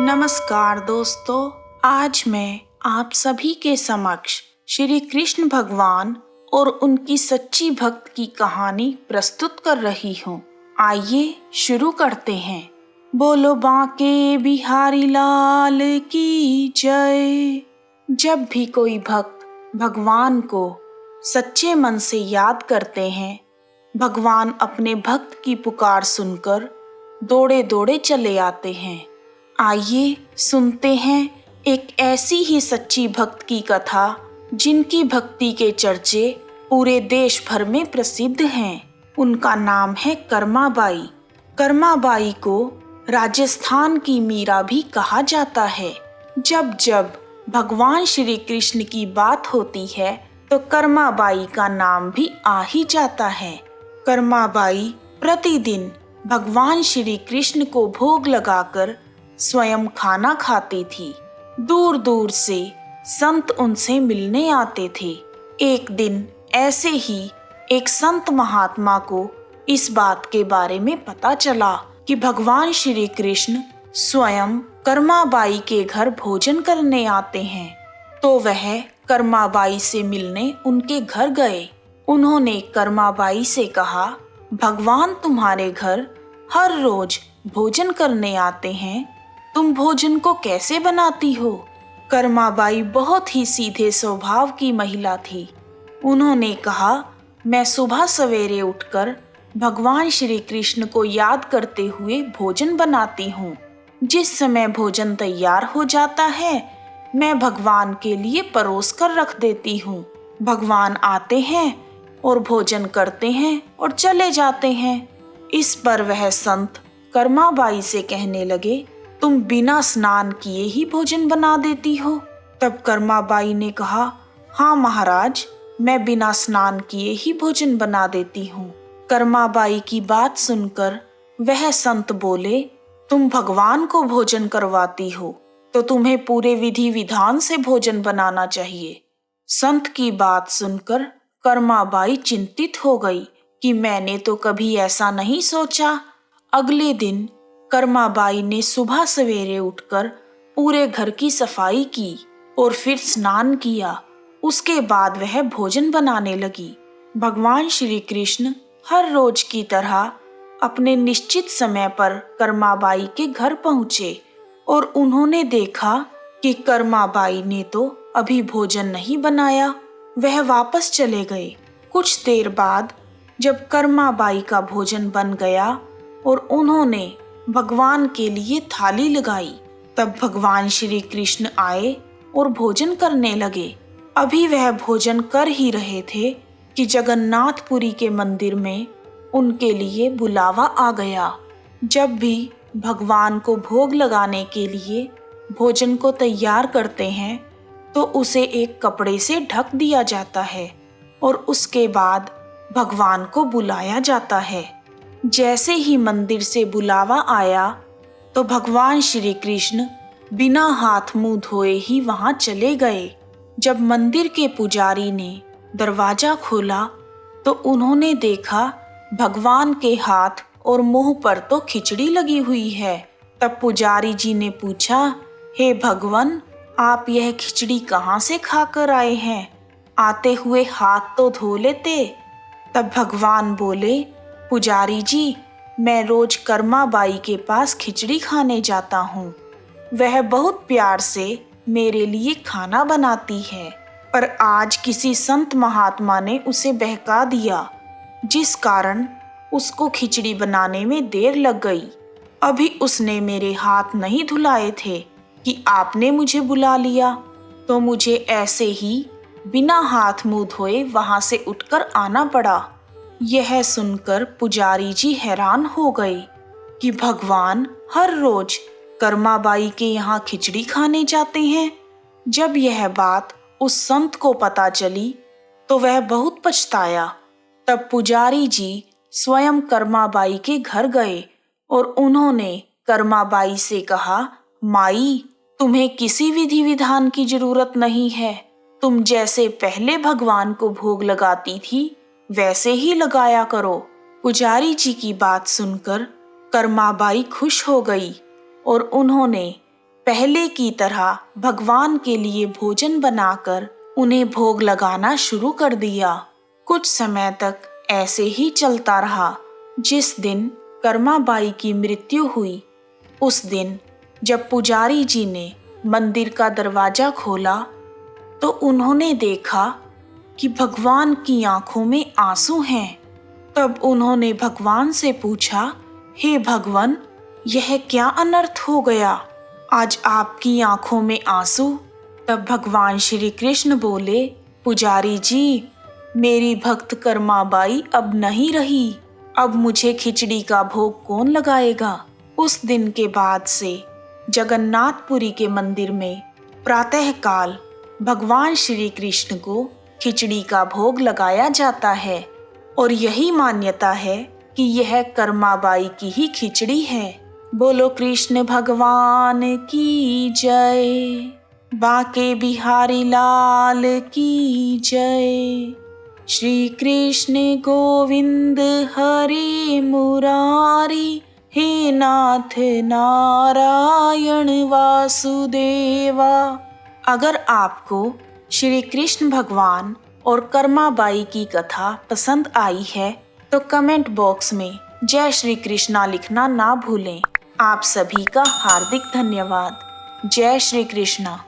नमस्कार दोस्तों, आज मैं आप सभी के समक्ष श्री कृष्ण भगवान और उनकी सच्ची भक्त की कहानी प्रस्तुत कर रही हूँ। आइए शुरू करते हैं। बोलो बांके बिहारी लाल की जय। जब भी कोई भक्त भगवान को सच्चे मन से याद करते हैं, भगवान अपने भक्त की पुकार सुनकर दौड़े दौड़े चले आते हैं। आइए सुनते हैं एक ऐसी ही सच्ची भक्त की कथा जिनकी भक्ति के चर्चे पूरे देश भर में प्रसिद्ध हैं। उनका नाम है कर्माबाई। कर्माबाई को राजस्थान की मीरा भी कहा जाता है। जब जब भगवान श्री कृष्ण की बात होती है तो कर्माबाई का नाम भी आ ही जाता है। कर्माबाई प्रतिदिन भगवान श्री कृष्ण को भोग लगाकर स्वयं खाना खाती थी। दूर दूर से संत उनसे मिलने आते थे। एक दिन ऐसे ही एक संत महात्मा को इस बात के बारे में पता चला कि भगवान श्री कृष्ण स्वयं कर्माबाई के घर भोजन करने आते हैं। तो वह कर्माबाई से मिलने उनके घर गए। उन्होंने कर्माबाई से कहा, भगवान तुम्हारे घर हर रोज भोजन करने आते हैं, तुम भोजन को कैसे बनाती हो? कर्माबाई बहुत ही सीधे स्वभाव की महिला थी। उन्होंने कहा, मैं सुबह सवेरे उठकर भगवान श्री कृष्ण को याद करते हुए भोजन बनाती हूँ। जिस समय भोजन तैयार हो जाता है, मैं भगवान के लिए परोस कर रख देती हूँ। भगवान आते हैं और भोजन करते हैं और चले जाते हैं। इस पर वह संत कर्माबाई से कहने लगे, तुम बिना स्नान किए ही भोजन बना देती हो? तब कर्माबाई ने कहा, हाँ महाराज, मैं बिना स्नान किए ही भोजन बना देती हूँ। कर्माबाई की बात सुनकर वह संत बोले, तुम भगवान को भोजन करवाती हो तो तुम्हें पूरे विधि विधान से भोजन बनाना चाहिए। संत की बात सुनकर कर्माबाई चिंतित हो गई कि मैंने तो कभी ऐसा नहीं सोचा। अगले दिन कर्माबाई ने सुबह सवेरे उठकर पूरे घर की सफाई की और फिर स्नान किया। उसके बाद वह भोजन बनाने लगी। भगवान श्री कृष्ण हर रोज की तरह अपने निश्चित समय पर कर्माबाई के घर पहुंचे और उन्होंने देखा कि कर्माबाई ने तो अभी भोजन नहीं बनाया। वह वापस चले गए। कुछ देर बाद जब कर्माबाई का भोजन बन गया और उन्होंने भगवान के लिए थाली लगाई, तब भगवान श्री कृष्ण आए और भोजन करने लगे। अभी वह भोजन कर ही रहे थे कि जगन्नाथपुरी के मंदिर में उनके लिए बुलावा आ गया। जब भी भगवान को भोग लगाने के लिए भोजन को तैयार करते हैं तो उसे एक कपड़े से ढक दिया जाता है और उसके बाद भगवान को बुलाया जाता है। जैसे ही मंदिर से बुलावा आया तो भगवान श्री कृष्ण बिना हाथ मुंह धोए ही वहां चले गए। जब मंदिर के पुजारी ने दरवाजा खोला तो उन्होंने देखा भगवान के हाथ और मुंह पर तो खिचड़ी लगी हुई है। तब पुजारी जी ने पूछा, हे भगवान, आप यह खिचड़ी कहाँ से खाकर आए हैं? आते हुए हाथ तो धो लेते। तब भगवान बोले, पुजारी जी, मैं रोज कर्माबाई के पास खिचड़ी खाने जाता हूँ। वह बहुत प्यार से मेरे लिए खाना बनाती है, पर आज किसी संत महात्मा ने उसे बहका दिया, जिस कारण उसको खिचड़ी बनाने में देर लग गई। अभी उसने मेरे हाथ नहीं धुलाए थे कि आपने मुझे बुला लिया, तो मुझे ऐसे ही बिना हाथ मुंह धोए वहां से उठकर आना पड़ा। यह सुनकर पुजारी जी हैरान हो गए कि भगवान हर रोज कर्माबाई के यहाँ खिचड़ी खाने जाते हैं। जब यह बात उस संत को पता चली तो वह बहुत पछताया। तब पुजारी जी स्वयं कर्माबाई के घर गए और उन्होंने कर्माबाई से कहा, माई, तुम्हें किसी विधि विधान की जरूरत नहीं है। तुम जैसे पहले भगवान को भोग लगाती थी वैसे ही लगाया करो। पुजारी जी की बात सुनकर कर्माबाई खुश हो गई और उन्होंने पहले की तरह भगवान के लिए भोजन बनाकर उन्हें भोग लगाना शुरू कर दिया। कुछ समय तक ऐसे ही चलता रहा। जिस दिन कर्माबाई की मृत्यु हुई, उस दिन जब पुजारी जी ने मंदिर का दरवाजा खोला तो उन्होंने देखा कि भगवान की आंखों में आंसू हैं। तब उन्होंने भगवान से पूछा, हे भगवान, यह क्या अनर्थ हो गया? आज आपकी आंखों में आंसू? तब भगवान श्री कृष्ण बोले, पुजारी जी, मेरी भक्त कर्माबाई अब नहीं रही। अब मुझे खिचड़ी का भोग कौन लगाएगा? उस दिन के बाद से जगन्नाथपुरी के मंदिर में प्रातःकाल भगवान श्री कृष्ण को खिचड़ी का भोग लगाया जाता है और यही मान्यता है कि यह कर्माबाई की ही खिचड़ी है। बोलो कृष्ण भगवान की जय, बांके बिहारी लाल की जय। श्री कृष्ण गोविंद हरे मुरारी, हे नाथ नारायण वासुदेवा। अगर आपको श्री कृष्ण भगवान और कर्माबाई की कथा पसंद आई है तो कमेंट बॉक्स में जय श्री कृष्णा लिखना ना भूलें। आप सभी का हार्दिक धन्यवाद। जय श्री कृष्णा।